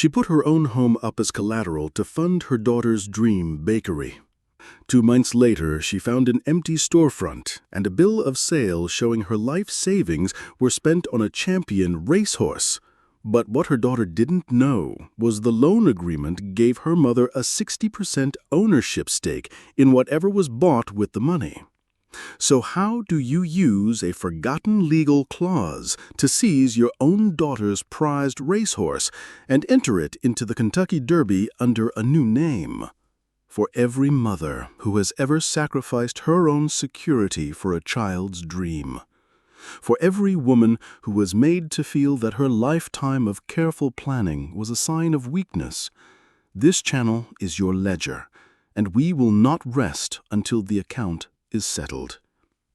She put her own home up as collateral to fund her daughter's dream bakery. 2 months later, she found an empty storefront and a bill of sale showing her life savings were spent on a champion racehorse. But what her daughter didn't know was the loan agreement gave her mother a 60% ownership stake in whatever was bought with the money. So how do you use a forgotten legal clause to seize your own daughter's prized racehorse and enter it into the Kentucky Derby under a new name? For every mother who has ever sacrificed her own security for a child's dream. For every woman who was made to feel that her lifetime of careful planning was a sign of weakness, this channel is your ledger, and we will not rest until the account is settled.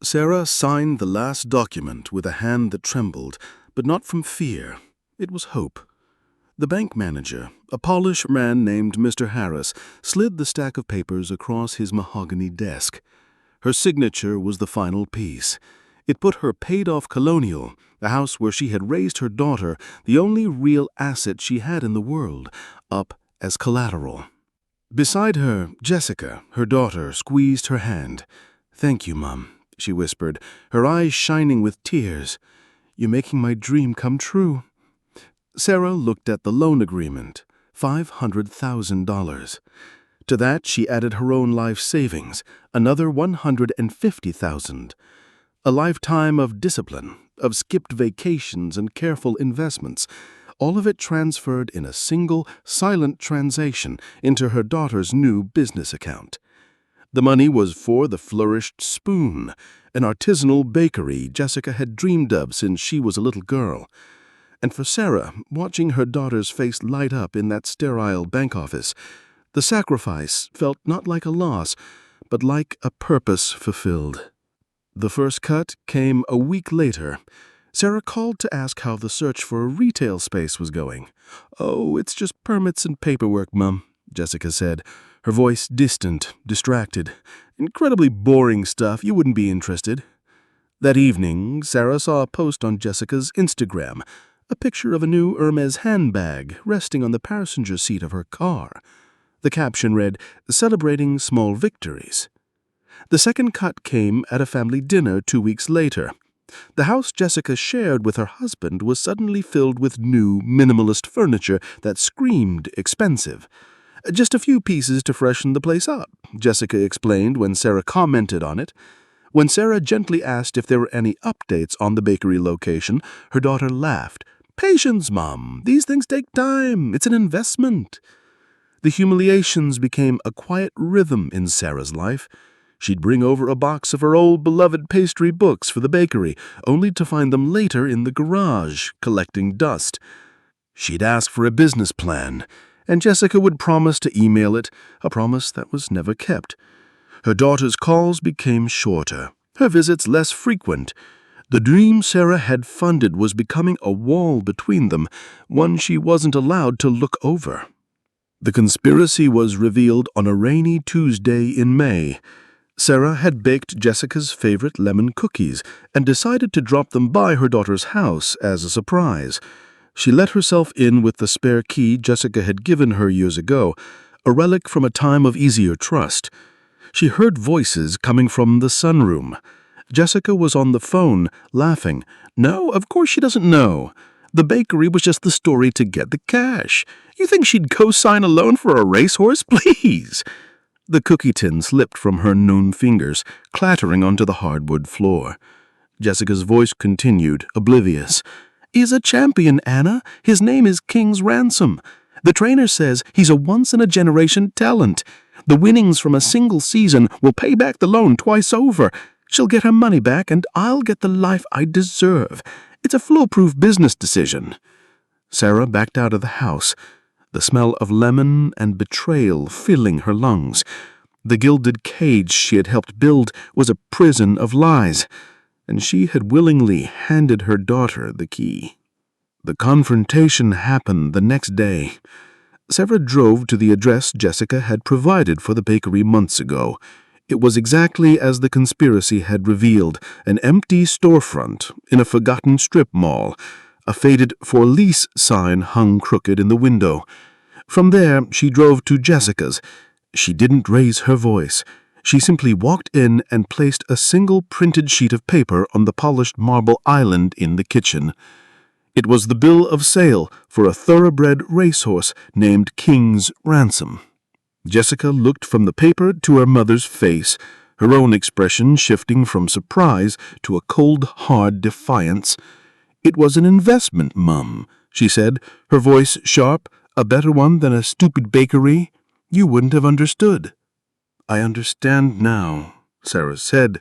Sarah signed the last document with a hand that trembled, but not from fear. It was hope. The bank manager, a polished man named Mr. Harris, slid the stack of papers across his mahogany desk. Her signature was the final piece. It put her paid-off colonial, the house where she had raised her daughter, the only real asset she had in the world, up as collateral. Beside her, Jessica, her daughter, squeezed her hand. "Thank you, Mom," she whispered, her eyes shining with tears. "You're making my dream come true." Sarah looked at the loan agreement, $500,000. To that she added her own life savings, another $150,000. A lifetime of discipline, of skipped vacations and careful investments, all of it transferred in a single, silent transaction into her daughter's new business account. The money was for the Flourished Spoon, an artisanal bakery Jessica had dreamed of since she was a little girl. And for Sarah, watching her daughter's face light up in that sterile bank office, the sacrifice felt not like a loss, but like a purpose fulfilled. The first cut came a week later. Sarah called to ask how the search for a retail space was going. "Oh, it's just permits and paperwork, Mum," Jessica said, her voice distant, distracted. "Incredibly boring stuff. You wouldn't be interested." That evening, Sarah saw a post on Jessica's Instagram, a picture of a new Hermes handbag resting on the passenger seat of her car. The caption read, "Celebrating small victories." The second cut came at a family dinner 2 weeks later. The house Jessica shared with her husband was suddenly filled with new, minimalist furniture that screamed expensive. "Just a few pieces to freshen the place up," Jessica explained when Sarah commented on it. When Sarah gently asked if there were any updates on the bakery location, her daughter laughed. "Patience, Mom. These things take time. It's an investment." The humiliations became a quiet rhythm in Sarah's life. She'd bring over a box of her old beloved pastry books for the bakery, only to find them later in the garage, collecting dust. She'd ask for a business plan, and Jessica would promise to email it, a promise that was never kept. Her daughter's calls became shorter, her visits less frequent. The dream Sarah had funded was becoming a wall between them, one she wasn't allowed to look over. The conspiracy was revealed on a rainy Tuesday in May. Sarah had baked Jessica's favorite lemon cookies and decided to drop them by her daughter's house as a surprise. She let herself in with the spare key Jessica had given her years ago, a relic from a time of easier trust. She heard voices coming from the sunroom. Jessica was on the phone, laughing. "No, of course she doesn't know. The bakery was just the story to get the cash. You think she'd co-sign a loan for a racehorse? Please!" The cookie tin slipped from her known fingers, clattering onto the hardwood floor. Jessica's voice continued, oblivious. "He's a champion, Anna. His name is King's Ransom. The trainer says he's a once-in-a-generation talent. The winnings from a single season will pay back the loan twice over. She'll get her money back, and I'll get the life I deserve. It's a foolproof business decision." Sarah backed out of the house, the smell of lemon and betrayal filling her lungs. The gilded cage she had helped build was a prison of lies, and she had willingly handed her daughter the key. The confrontation happened the next day. Sarah drove to the address Jessica had provided for the bakery months ago. It was exactly as the conspiracy had revealed, an empty storefront in a forgotten strip mall, A faded "For Lease" sign hung crooked in the window. From there, she drove to Jessica's. She didn't raise her voice. She simply walked in and placed a single printed sheet of paper on the polished marble island in the kitchen. It was the bill of sale for a thoroughbred racehorse named King's Ransom. Jessica looked from the paper to her mother's face, her own expression shifting from surprise to a cold, hard defiance. "It was an investment, Mum," she said, her voice sharp, "a better one than a stupid bakery. You wouldn't have understood." "I understand now," Sarah said,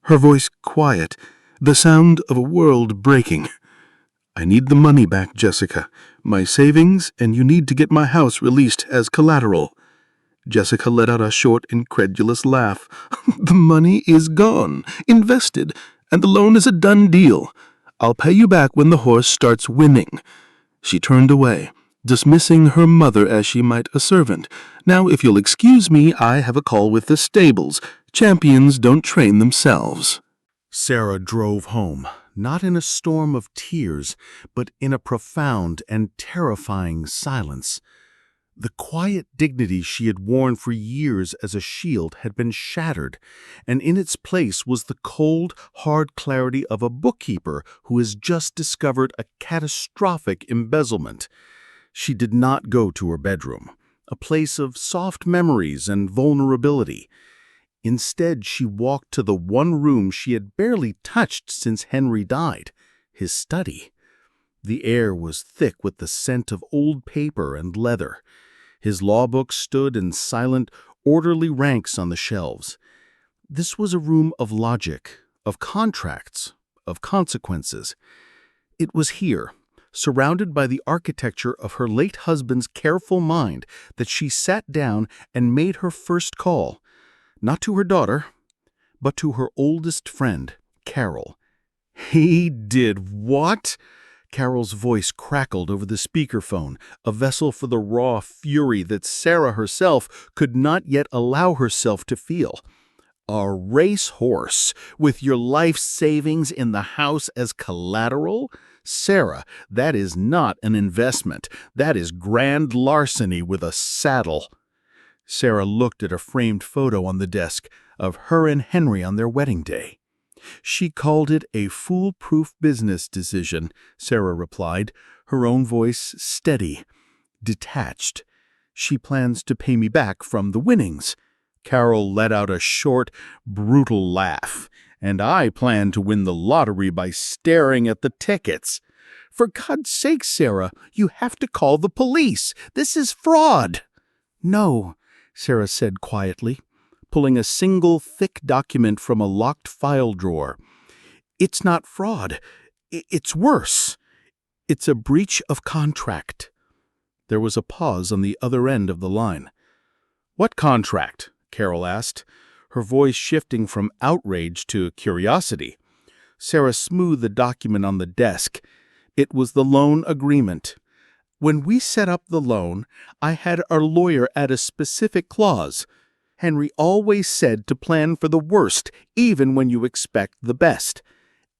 her voice quiet, the sound of a world breaking. "I need the money back, Jessica, my savings, and you need to get my house released as collateral." Jessica let out a short, incredulous laugh. "The money is gone, invested, and the loan is a done deal. I'll pay you back when the horse starts winning." She turned away, dismissing her mother as she might a servant. "Now, if you'll excuse me, I have a call with the stables. Champions don't train themselves." Sarah drove home, not in a storm of tears, but in a profound and terrifying silence. The quiet dignity she had worn for years as a shield had been shattered, and in its place was the cold, hard clarity of a bookkeeper who has just discovered a catastrophic embezzlement. She did not go to her bedroom, a place of soft memories and vulnerability. Instead, she walked to the one room she had barely touched since Henry died, his study. The air was thick with the scent of old paper and leather. His law books stood in silent, orderly ranks on the shelves. This was a room of logic, of contracts, of consequences. It was here, surrounded by the architecture of her late husband's careful mind, that she sat down and made her first call, not to her daughter, but to her oldest friend, Carol. "He did what?" Carol's voice crackled over the speakerphone, a vessel for the raw fury that Sarah herself could not yet allow herself to feel. "A racehorse with your life savings in the house as collateral? Sarah, that is not an investment. That is grand larceny with a saddle." Sarah looked at a framed photo on the desk of her and Henry on their wedding day. "She called it a foolproof business decision," Sarah replied, her own voice steady, detached. "She plans to pay me back from the winnings." Carol let out a short, brutal laugh. "And I plan to win the lottery by staring at the tickets." "For God's sake, Sarah, you have to call the police. This is fraud." "No," Sarah said quietly, pulling a single thick document from a locked file drawer. "It's not fraud. It's worse. It's a breach of contract." There was a pause on the other end of the line. "What contract?" Carol asked, her voice shifting from outrage to curiosity. Sarah smoothed the document on the desk. It was the loan agreement. "When we set up the loan, I had our lawyer add a specific clause. Henry always said to plan for the worst, even when you expect the best.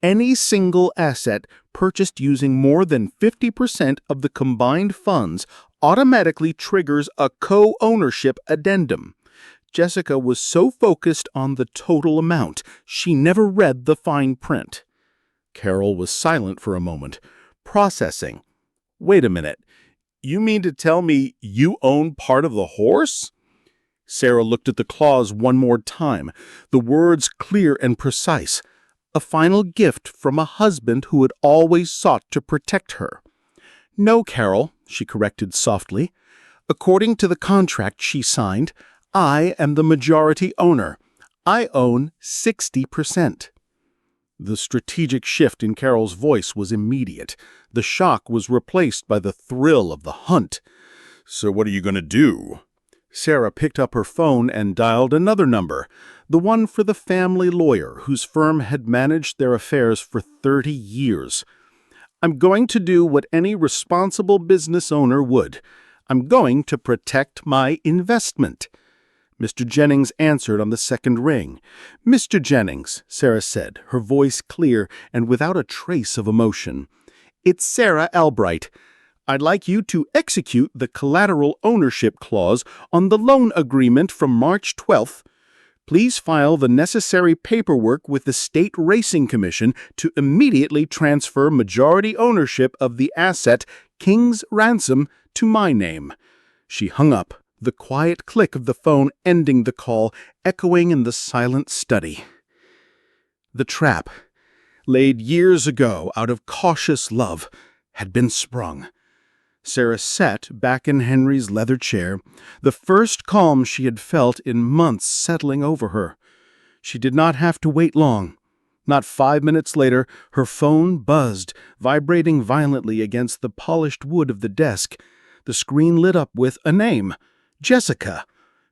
Any single asset purchased using more than 50% of the combined funds automatically triggers a co-ownership addendum." Jessica was so focused on the total amount, she never read the fine print. Carol was silent for a moment, processing. "Wait a minute. You mean to tell me you own part of the horse?" Sarah looked at the clause one more time, the words clear and precise. A final gift from a husband who had always sought to protect her. "No, Carol," she corrected softly. "According to the contract she signed, I am the majority owner. I own 60%. The strategic shift in Carol's voice was immediate. The shock was replaced by the thrill of the hunt. "So what are you going to do?" Sarah picked up her phone and dialed another number, the one for the family lawyer whose firm had managed their affairs for 30 years. "I'm going to do what any responsible business owner would. I'm going to protect my investment." Mr. Jennings answered on the second ring. "Mr. Jennings," Sarah said, her voice clear and without a trace of emotion, It's Sarah Albright. I'd like you to execute the collateral ownership clause on the loan agreement from March 12th. Please file the necessary paperwork with the State Racing Commission to immediately transfer majority ownership of the asset King's Ransom to my name." She hung up, the quiet click of the phone ending the call echoing in the silent study. The trap, laid years ago out of cautious love, had been sprung. Sarah sat back in Henry's leather chair, the first calm she had felt in months settling over her. She did not have to wait long. Not 5 minutes later, her phone buzzed, vibrating violently against the polished wood of the desk. The screen lit up with a name, Jessica.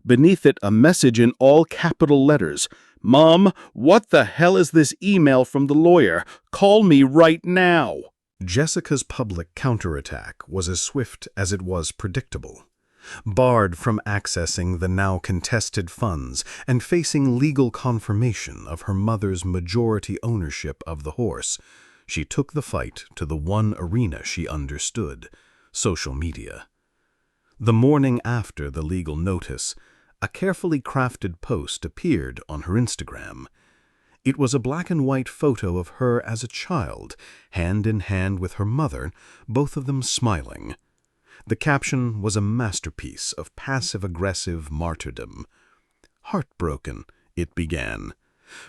Beneath it, a message in all capital letters. "Mom, what the hell is this email from the lawyer? Call me right now." Jessica's public counterattack was as swift as it was predictable. Barred from accessing the now contested funds and facing legal confirmation of her mother's majority ownership of the horse, she took the fight to the one arena she understood: social media. The morning after the legal notice, a carefully crafted post appeared on her Instagram. It was a black-and-white photo of her as a child, hand in hand with her mother, both of them smiling. The caption was a masterpiece of passive-aggressive martyrdom. "Heartbroken," it began.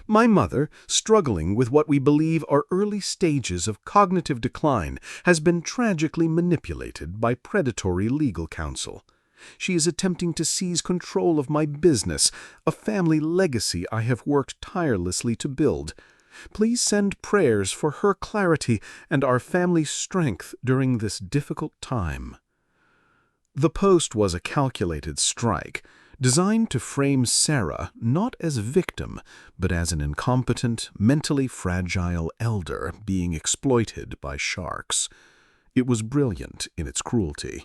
"My mother, struggling with what we believe are early stages of cognitive decline, has been tragically manipulated by predatory legal counsel. She is attempting to seize control of my business, a family legacy I have worked tirelessly to build. Please send prayers for her clarity and our family's strength during this difficult time." The post was a calculated strike, designed to frame Sarah not as a victim, but as an incompetent, mentally fragile elder being exploited by sharks. It was brilliant in its cruelty.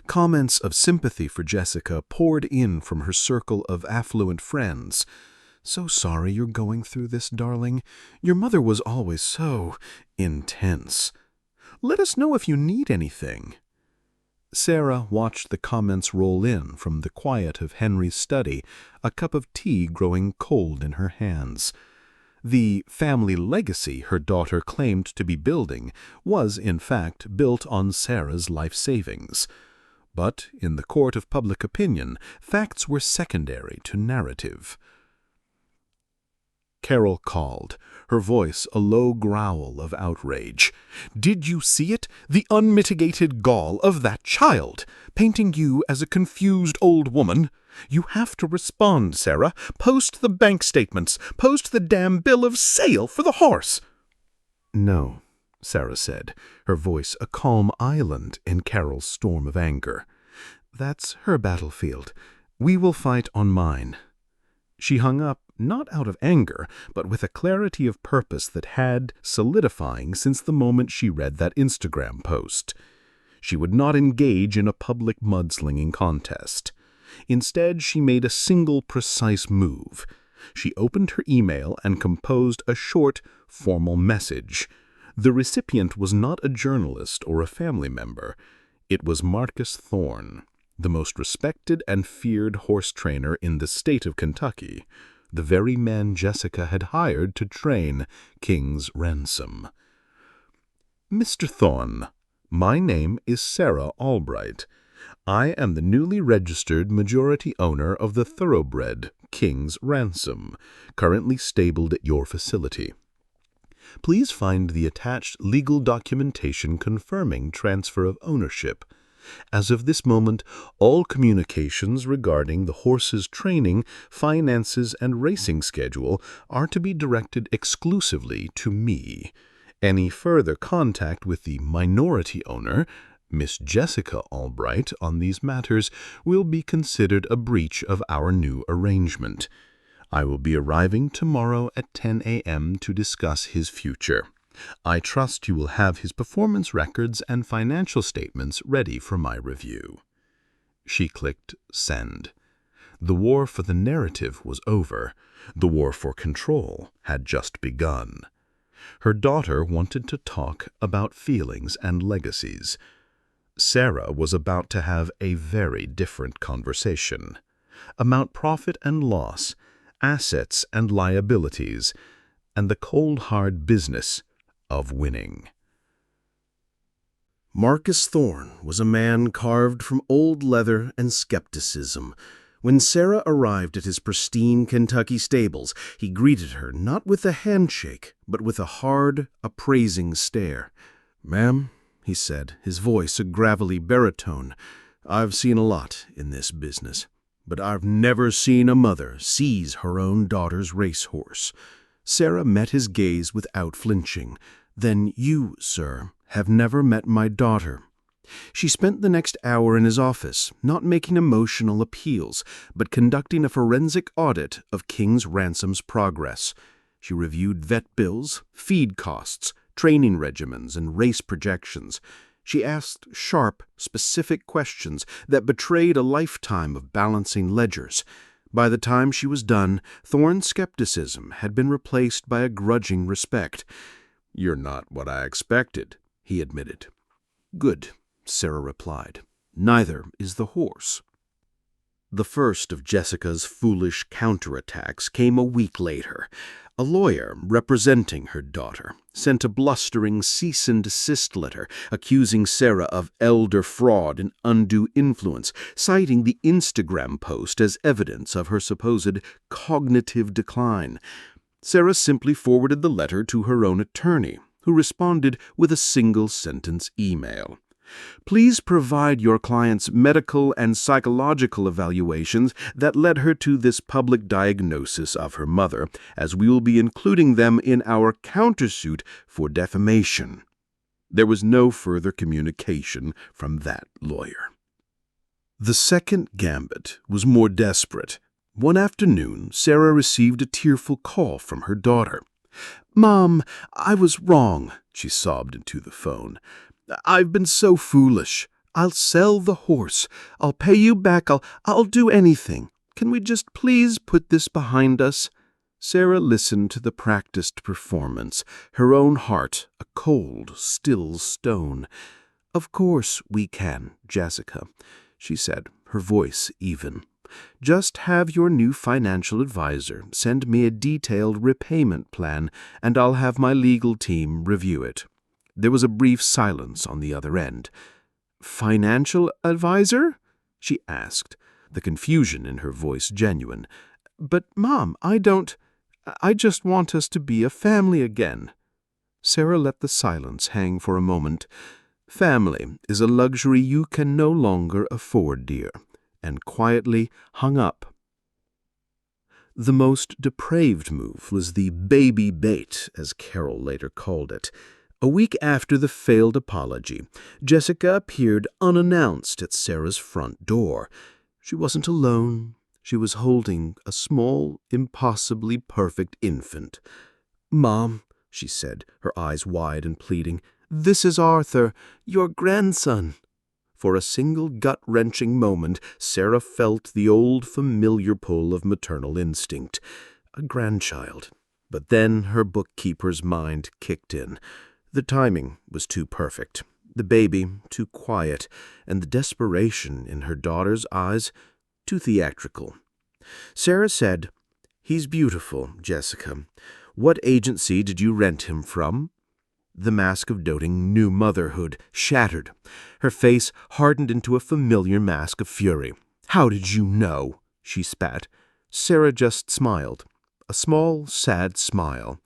Comments of sympathy for Jessica poured in from her circle of affluent friends. "So sorry you're going through this, darling. Your mother was always so intense. Let us know if you need anything." Sarah watched the comments roll in from the quiet of Henry's study, a cup of tea growing cold in her hands. The family legacy her daughter claimed to be building was, in fact, built on Sarah's life savings. But in the court of public opinion, facts were secondary to narrative. Carol called, her voice a low growl of outrage. "Did you see it? The unmitigated gall of that child, painting you as a confused old woman. You have to respond, Sarah. Post the bank statements. Post the damn bill of sale for the horse." "No," Sarah said, her voice a calm island in Carol's storm of anger. "That's her battlefield. We will fight on mine." She hung up, not out of anger, but with a clarity of purpose that had solidifying since the moment she read that Instagram post. She would not engage in a public mudslinging contest. Instead, she made a single precise move. She opened her email and composed a short, formal message. The recipient was not a journalist or a family member. It was Marcus Thorne, the most respected and feared horse trainer in the state of Kentucky, the very man Jessica had hired to train King's Ransom. "Mr. Thorne, my name is Sarah Albright. I am the newly registered majority owner of the thoroughbred King's Ransom, currently stabled at your facility. Please find the attached legal documentation confirming transfer of ownership. As of this moment, all communications regarding the horse's training, finances, and racing schedule are to be directed exclusively to me. Any further contact with the minority owner, Miss Jessica Albright, on these matters will be considered a breach of our new arrangement. I will be arriving tomorrow at 10 a.m. to discuss his future. I trust you will have his performance records and financial statements ready for my review." She clicked send. The war for the narrative was over. The war for control had just begun. Her daughter wanted to talk about feelings and legacies. Sarah was about to have a very different conversation about profit and loss, assets and liabilities, and the cold, hard business of winning. Marcus Thorne was a man carved from old leather and skepticism. When Sarah arrived at his pristine Kentucky stables, he greeted her not with a handshake, but with a hard, appraising stare. "Ma'am," he said, his voice a gravelly baritone, "I've seen a lot in this business, but I've never seen a mother seize her own daughter's racehorse." Sarah met his gaze without flinching. "Then you, sir, have never met my daughter." She spent the next hour in his office, not making emotional appeals, but conducting a forensic audit of King's Ransom's progress. She reviewed vet bills, feed costs, training regimens, and race projections. She asked sharp, specific questions that betrayed a lifetime of balancing ledgers. By the time she was done, Thorne's skepticism had been replaced by a grudging respect. "You're not what I expected," he admitted. "Good," Sarah replied. "Neither is the horse." The first of Jessica's foolish counterattacks came a week later. A lawyer representing her daughter sent a blustering cease and desist letter accusing Sarah of elder fraud and undue influence, citing the Instagram post as evidence of her supposed cognitive decline. Sarah simply forwarded the letter to her own attorney, who responded with a single-sentence email. "Please provide your client's medical and psychological evaluations that led her to this public diagnosis of her mother, as we will be including them in our countersuit for defamation." There was no further communication from that lawyer. The second gambit was more desperate. One afternoon, Sarah received a tearful call from her daughter. "Mom, I was wrong," she sobbed into the phone. "I've been so foolish. I'll sell the horse. I'll pay you back. I'll do anything. Can we just please put this behind us?" Sarah listened to the practiced performance, her own heart a cold, still stone. "Of course we can, Jessica," she said, her voice even. "Just have your new financial advisor send me a detailed repayment plan, and I'll have my legal team review it." There was a brief silence on the other end. "Financial advisor?" she asked, the confusion in her voice genuine. "But, Mom, I just want us to be a family again." Sarah let the silence hang for a moment. "Family is a luxury you can no longer afford, dear," and quietly hung up. The most depraved move was the baby bait, as Carol later called it. A week after the failed apology, Jessica appeared unannounced at Sarah's front door. She wasn't alone. She was holding a small, impossibly perfect infant. "Mom," she said, her eyes wide and pleading, "this is Arthur, your grandson." For a single gut-wrenching moment, Sarah felt the old familiar pull of maternal instinct. A grandchild. But then her bookkeeper's mind kicked in. The timing was too perfect, the baby too quiet, and the desperation in her daughter's eyes too theatrical. Sarah said, "He's beautiful, Jessica. What agency did you rent him from?" The mask of doting new motherhood shattered. Her face hardened into a familiar mask of fury. "How did you know?" she spat. Sarah just smiled. A small, sad smile.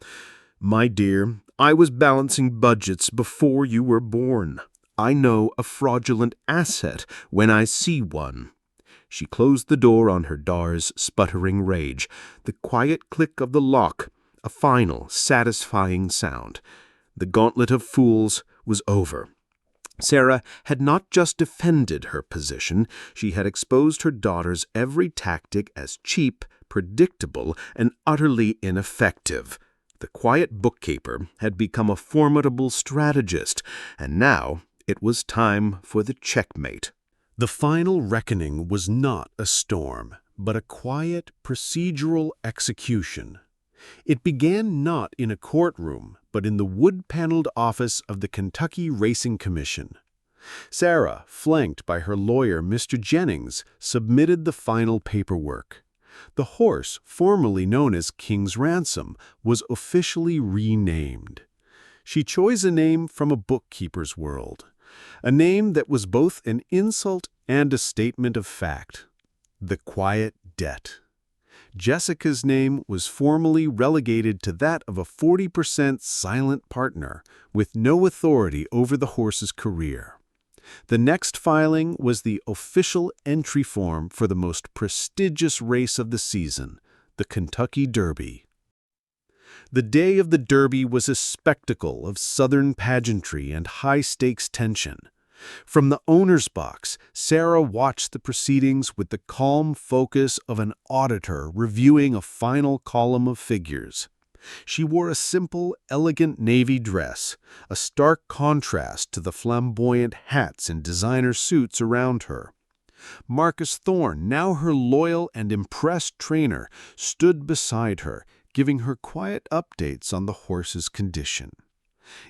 "My dear, I was balancing budgets before you were born. I know a fraudulent asset when I see one." She closed the door on her daughter's sputtering rage. The quiet click of the lock, a final, satisfying sound. The gauntlet of fools was over. Sarah had not just defended her position, she had exposed her daughter's every tactic as cheap, predictable, and utterly ineffective. The quiet bookkeeper had become a formidable strategist, and now it was time for the checkmate. The final reckoning was not a storm, but a quiet, procedural execution. It began not in a courtroom, but in the wood-paneled office of the Kentucky Racing Commission. Sarah, flanked by her lawyer, Mr. Jennings, submitted the final paperwork. The horse, formerly known as King's Ransom, was officially renamed. She chose a name from a bookkeeper's world, a name that was both an insult and a statement of fact: the Quiet Debt. Jessica's name was formally relegated to that of a 40% silent partner with no authority over the horse's career. The next filing was the official entry form for the most prestigious race of the season, the Kentucky Derby. The day of the Derby was a spectacle of Southern pageantry and high-stakes tension. From the owner's box, Sarah watched the proceedings with the calm focus of an auditor reviewing a final column of figures. She wore a simple, elegant navy dress, a stark contrast to the flamboyant hats and designer suits around her. Marcus Thorne, now her loyal and impressed trainer, stood beside her, giving her quiet updates on the horse's condition.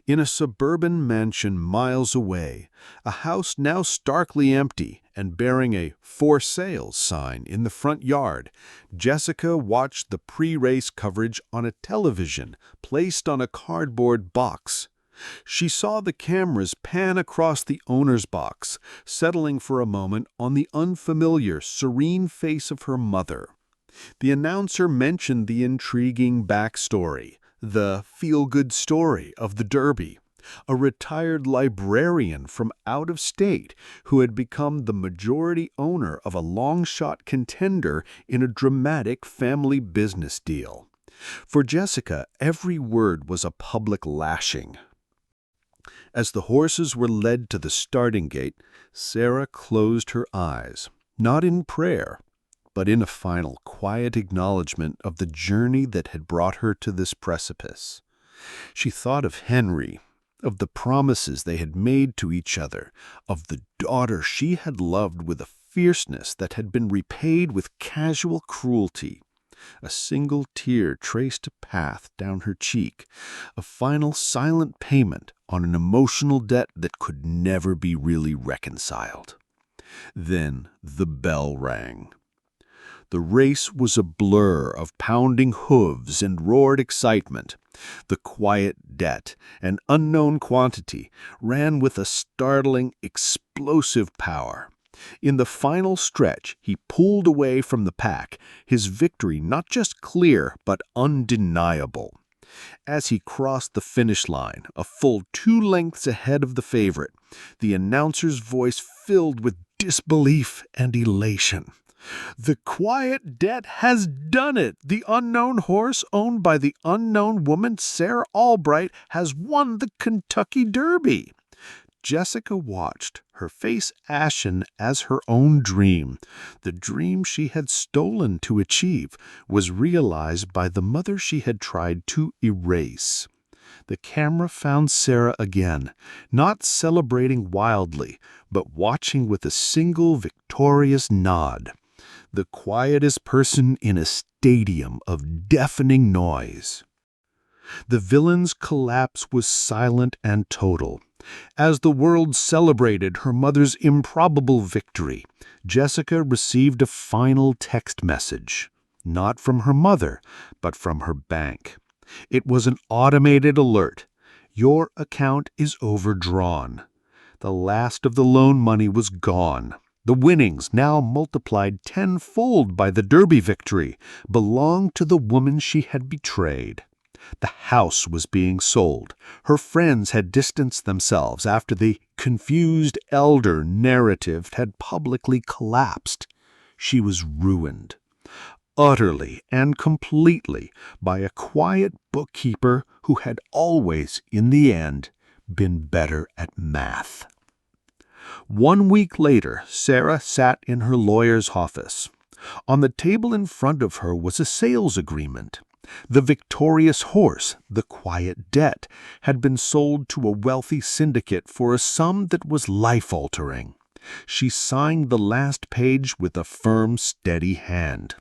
In a suburban mansion miles away, a house now starkly empty and bearing a "For Sale" sign in the front yard, Jessica watched the pre-race coverage on a television placed on a cardboard box. She saw the cameras pan across the owner's box, settling for a moment on the unfamiliar, serene face of her mother. The announcer mentioned the intriguing backstory, the feel-good story of the Derby, a retired librarian from out of state who had become the majority owner of a long-shot contender in a dramatic family business deal. For Jessica, every word was a public lashing. As the horses were led to the starting gate, Sarah closed her eyes, not in prayer, but in a final, quiet acknowledgement of the journey that had brought her to this precipice. She thought of Henry, of the promises they had made to each other, of the daughter she had loved with a fierceness that had been repaid with casual cruelty. A single tear traced a path down her cheek, a final silent payment on an emotional debt that could never be really reconciled. Then the bell rang. The race was a blur of pounding hooves and roared excitement. The Quiet Debt, an unknown quantity, ran with a startling, explosive power. In the final stretch, he pulled away from the pack, his victory not just clear but undeniable. As he crossed the finish line, a full 2 lengths ahead of the favorite, the announcer's voice filled with disbelief and elation. "The Quiet Debt has done it! The unknown horse owned by the unknown woman, Sarah Albright, has won the Kentucky Derby." Jessica watched, her face ashen as her own dream. The dream she had stolen to achieve was realized by the mother she had tried to erase. The camera found Sarah again, not celebrating wildly, but watching with a single victorious nod. The quietest person in a stadium of deafening noise. The villain's collapse was silent and total. As the world celebrated her mother's improbable victory, Jessica received a final text message, not from her mother, but from her bank. It was an automated alert. "Your account is overdrawn." The last of the loan money was gone. The winnings, now multiplied tenfold by the Derby victory, belonged to the woman she had betrayed. The house was being sold. Her friends had distanced themselves after the confused elder narrative had publicly collapsed. She was ruined, utterly and completely, by a quiet bookkeeper who had always, in the end, been better at math. 1 week later, Sarah sat in her lawyer's office. On the table in front of her was a sales agreement. The victorious horse, the Quiet Debt, had been sold to a wealthy syndicate for a sum that was life-altering. She signed the last page with a firm, steady hand.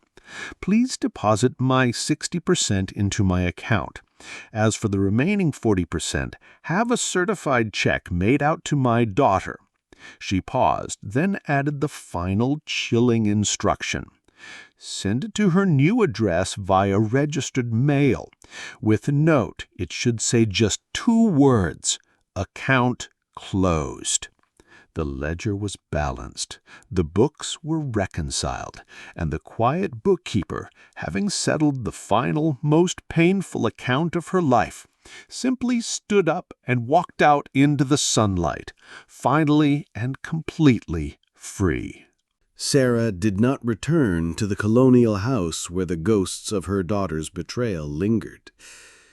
Please deposit my 60% into my account. As for the remaining 40%, have a certified check made out to my daughter." She paused, then added the final chilling instruction. "Send it to her new address via registered mail. With a note, it should say just 2 words: account closed." The ledger was balanced, the books were reconciled, and the quiet bookkeeper, having settled the final, most painful account of her life, simply stood up and walked out into the sunlight, finally and completely free. Sarah did not return to the colonial house where the ghosts of her daughter's betrayal lingered.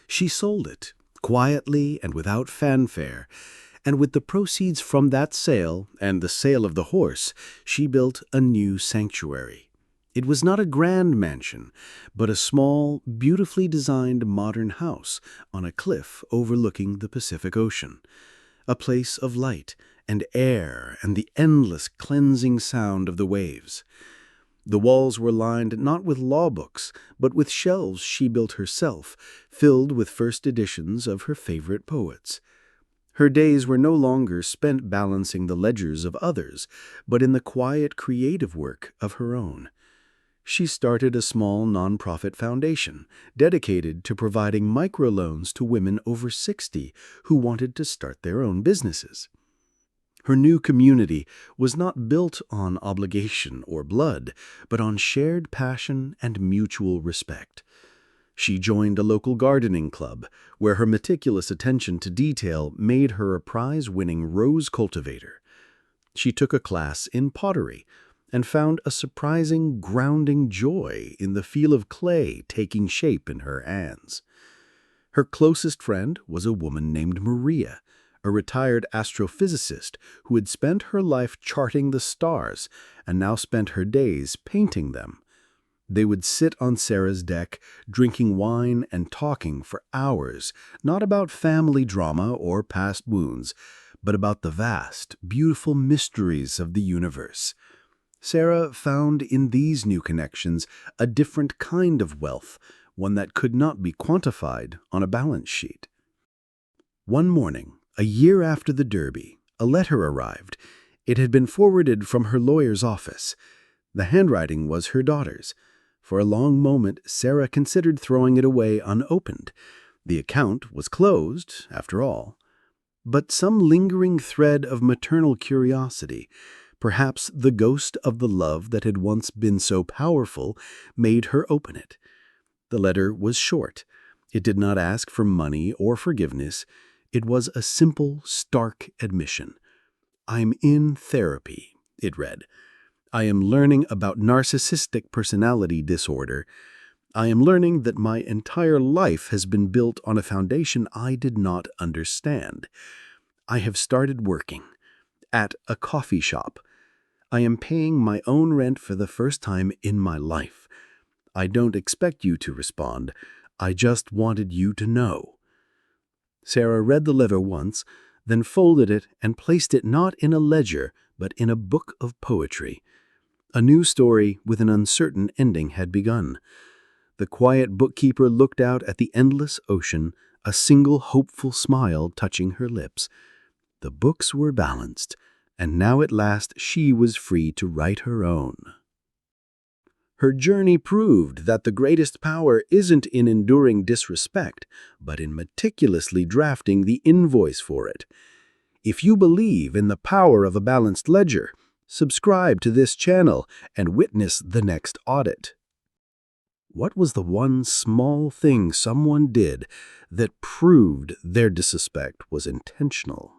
She sold it, quietly and without fanfare, and with the proceeds from that sale and the sale of the horse, she built a new sanctuary. It was not a grand mansion, but a small, beautifully designed modern house on a cliff overlooking the Pacific Ocean, a place of light and air and the endless cleansing sound of the waves. The walls were lined not with law books, but with shelves she built herself, filled with first editions of her favorite poets. Her days were no longer spent balancing the ledgers of others, but in the quiet creative work of her own. She started a small nonprofit foundation dedicated to providing microloans to women over 60 who wanted to start their own businesses. Her new community was not built on obligation or blood, but on shared passion and mutual respect. She joined a local gardening club, where her meticulous attention to detail made her a prize-winning rose cultivator. She took a class in pottery and found a surprising, grounding joy in the feel of clay taking shape in her hands. Her closest friend was a woman named Maria, a retired astrophysicist who had spent her life charting the stars and now spent her days painting them. They would sit on Sarah's deck, drinking wine and talking for hours, not about family drama or past wounds, but about the vast, beautiful mysteries of the universe. Sarah found in these new connections a different kind of wealth, one that could not be quantified on a balance sheet. One morning, a year after the Derby, a letter arrived. It had been forwarded from her lawyer's office. The handwriting was her daughter's. For a long moment, Sarah considered throwing it away unopened. The account was closed, after all. But some lingering thread of maternal curiosity, perhaps the ghost of the love that had once been so powerful, made her open it. The letter was short. It did not ask for money or forgiveness. It was a simple, stark admission. "I'm in therapy," it read. "I am learning about narcissistic personality disorder. I am learning that my entire life has been built on a foundation I did not understand. I have started working at a coffee shop. I am paying my own rent for the first time in my life. I don't expect you to respond. I just wanted you to know." Sarah read the letter once, then folded it and placed it not in a ledger, but in a book of poetry. A new story with an uncertain ending had begun. The quiet bookkeeper looked out at the endless ocean, a single hopeful smile touching her lips. The books were balanced, and now at last she was free to write her own. Her journey proved that the greatest power isn't in enduring disrespect, but in meticulously drafting the invoice for it. If you believe in the power of a balanced ledger, subscribe to this channel and witness the next audit. What was the one small thing someone did that proved their disrespect was intentional?